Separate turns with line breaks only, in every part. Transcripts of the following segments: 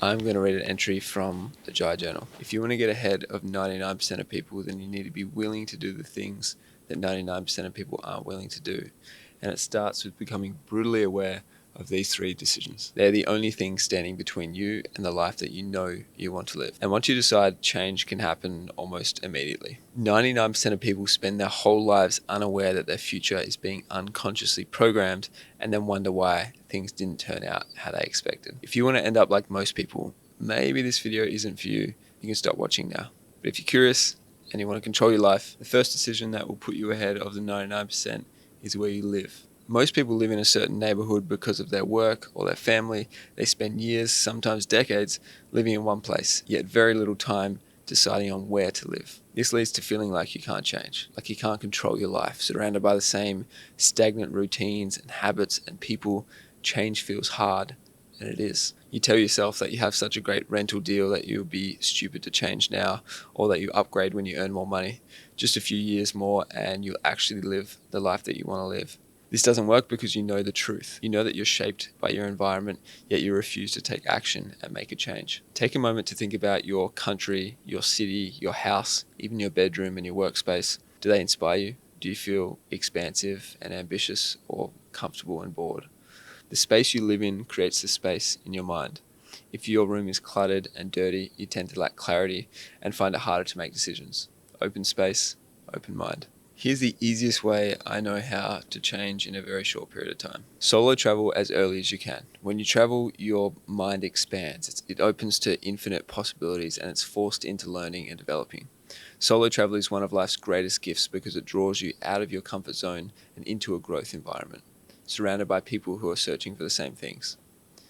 I'm going to read an entry from the Jai Journal. If you want to get ahead of 99% of people, then you need to be willing to do the things that 99% of people aren't willing to do. And it starts with becoming brutally aware of these three decisions. They're the only things standing between you and the life that you know you want to live. And once you decide, change can happen almost immediately. 99% of people spend their whole lives unaware that their future is being unconsciously programmed and then wonder why things didn't turn out how they expected. If you want to end up like most people, maybe this video isn't for you. You can stop watching now. But if you're curious and you want to control your life, the first decision that will put you ahead of the 99% is where you live. Most people live in a certain neighborhood because of their work or their family. They spend years, sometimes decades, living in one place, yet very little time deciding on where to live. This leads to feeling like you can't change, like you can't control your life. Surrounded by the same stagnant routines and habits and people, change feels hard, and it is. You tell yourself that you have such a great rental deal that you'll be stupid to change now, or that you upgrade when you earn more money. Just a few years more and you'll actually live the life that you want to live. This doesn't work because you know the truth. You know that you're shaped by your environment, yet you refuse to take action and make a change. Take a moment to think about your country, your city, your house, even your bedroom and your workspace. Do they inspire you? Do you feel expansive and ambitious, or comfortable and bored? The space you live in creates the space in your mind. If your room is cluttered and dirty, you tend to lack clarity and find it harder to make decisions. Open space, open mind. Here's the easiest way I know how to change in a very short period of time. Solo travel as early as you can. When you travel, your mind expands. It opens to infinite possibilities and it's forced into learning and developing. Solo travel is one of life's greatest gifts because it draws you out of your comfort zone and into a growth environment, surrounded by people who are searching for the same things.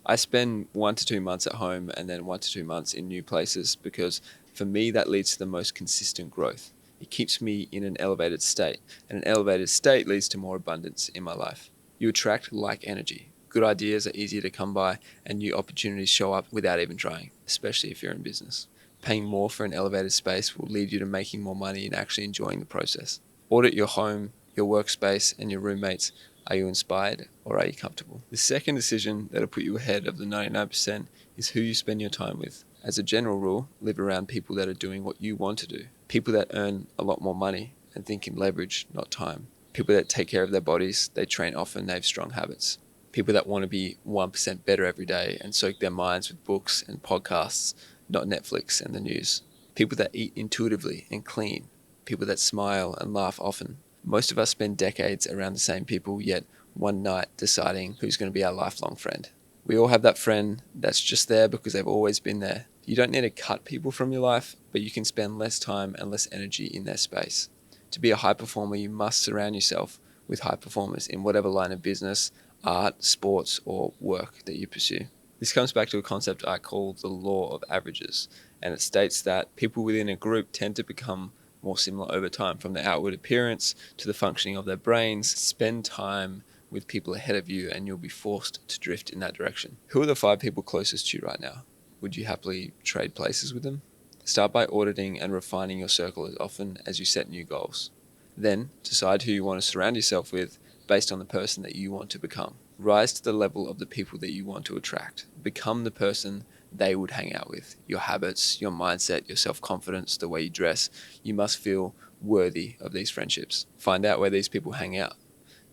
I spend 1 to 2 months at home and then 1 to 2 months in new places because for me that leads to the most consistent growth. It keeps me in an elevated state, and an elevated state leads to more abundance in my life. You attract like energy. Good ideas are easier to come by, and new opportunities show up without even trying, especially if you're in business. Paying more for an elevated space will lead you to making more money and actually enjoying the process. Audit your home, your workspace, and your roommates. Are you inspired or are you comfortable? The second decision that'll put you ahead of the 99% is who you spend your time with. As a general rule, live around people that are doing what you want to do. People that earn a lot more money and think in leverage, not time. People that take care of their bodies, they train often, they have strong habits. People that want to be 1% better every day and soak their minds with books and podcasts, not Netflix and the news. People that eat intuitively and clean. People that smile and laugh often. Most of us spend decades around the same people, yet one night deciding who's going to be our lifelong friend. We all have that friend that's just there because they've always been there. You don't need to cut people from your life, but you can spend less time and less energy in their space. To be a high performer, you must surround yourself with high performers in whatever line of business, art, sports, or work that you pursue. This comes back to a concept I call the law of averages, and it states that people within a group tend to become more similar over time, from their outward appearance to the functioning of their brains. Spend time with people ahead of you and you'll be forced to drift in that direction. Who are the 5 people closest to you right now? Would you happily trade places with them? Start by auditing and refining your circle as often as you set new goals. Then decide who you want to surround yourself with based on the person that you want to become. Rise to the level of the people that you want to attract. Become the person they would hang out with. Your habits, your mindset, your self-confidence, the way you dress. You must feel worthy of these friendships. Find out where these people hang out.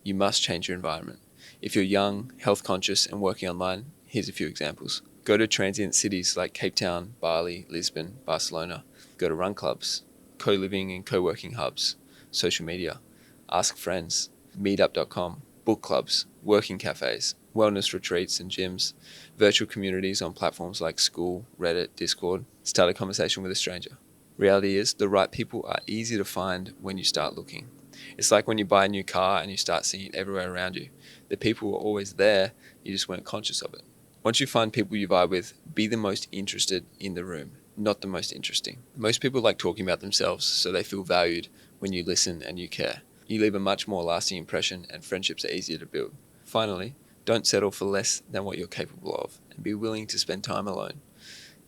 You must change your environment. If you're young, health conscious, and working online, here's a few examples. Go to transient cities like Cape Town, Bali, Lisbon, Barcelona. Go to run clubs, co-living and co-working hubs, social media. Ask friends, meetup.com, book clubs, working cafes, wellness retreats and gyms, virtual communities on platforms like School, Reddit, Discord. Start a conversation with a stranger. Reality is, the right people are easy to find when you start looking. It's like when you buy a new car and you start seeing it everywhere around you. The people were always there, you just weren't conscious of it. Once you find people you vibe with, be the most interested in the room, not the most interesting. Most people like talking about themselves, so they feel valued when you listen and you care. You leave a much more lasting impression and friendships are easier to build. Finally, don't settle for less than what you're capable of and be willing to spend time alone.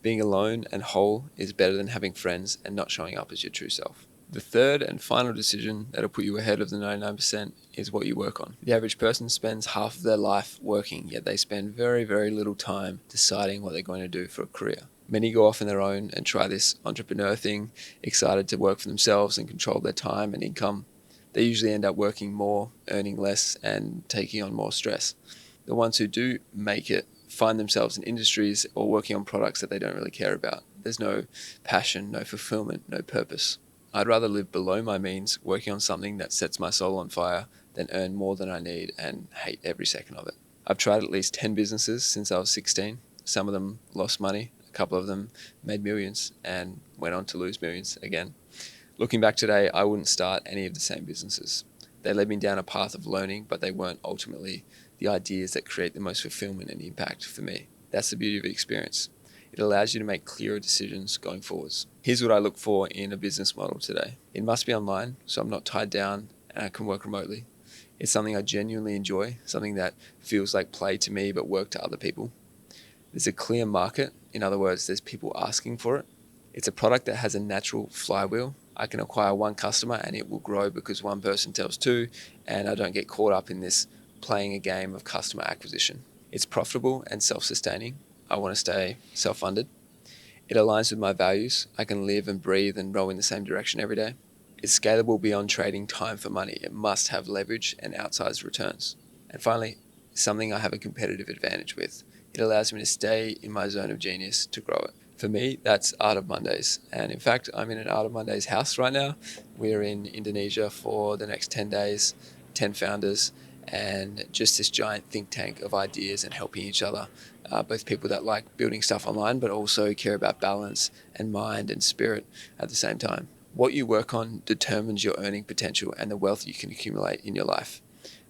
Being alone and whole is better than having friends and not showing up as your true self. The third and final decision that'll put you ahead of the 99% is what you work on. The average person spends half of their life working, yet they spend very, very little time deciding what they're going to do for a career. Many go off on their own and try this entrepreneur thing, excited to work for themselves and control their time and income. They usually end up working more, earning less, and taking on more stress. The ones who do make it find themselves in industries or working on products that they don't really care about. There's no passion, no fulfillment, no purpose. I'd rather live below my means, working on something that sets my soul on fire, than earn more than I need and hate every second of it. I've tried at least 10 businesses since I was 16. Some of them lost money, a couple of them made millions and went on to lose millions again. Looking back today, I wouldn't start any of the same businesses. They led me down a path of learning, but they weren't ultimately the ideas that create the most fulfillment and impact for me. That's the beauty of the experience. It allows you to make clearer decisions going forwards. Here's what I look for in a business model today. It must be online, so I'm not tied down and I can work remotely. It's something I genuinely enjoy, something that feels like play to me but work to other people. There's a clear market. In other words, there's people asking for it. It's a product that has a natural flywheel. I can acquire one customer and it will grow because one person tells two, and I don't get caught up in this playing a game of customer acquisition. It's profitable and self-sustaining. I want to stay self-funded. It aligns with my values. I can live and breathe and row in the same direction every day. It's scalable beyond trading time for money. It must have leverage and outsized returns. And finally, something I have a competitive advantage with. It allows me to stay in my zone of genius to grow it. For me, that's Art of Mondays. And in fact, I'm in an Art of Mondays house right now. We're in Indonesia for the next 10 days, 10 founders, and just this giant think tank of ideas and helping each other. Both people that like building stuff online, but also care about balance and mind and spirit at the same time. What you work on determines your earning potential and the wealth you can accumulate in your life.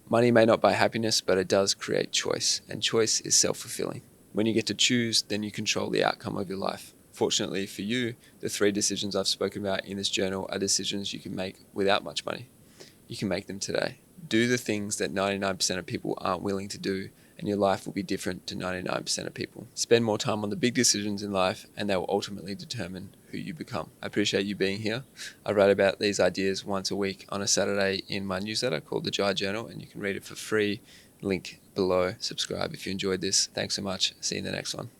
Money may not buy happiness, but it does create choice, and choice is self-fulfilling. When you get to choose, then you control the outcome of your life. Fortunately for you, the 3 decisions I've spoken about in this journal are decisions you can make without much money. You can make them today. Do the things that 99% of people aren't willing to do, and your life will be different to 99% of people. Spend more time on the big decisions in life, and they will ultimately determine who you become. I appreciate you being here. I write about these ideas once a week on a Saturday in my newsletter called The Jai Journal, and you can read it for free. Link below. Subscribe if you enjoyed this. Thanks so much. See you in the next one.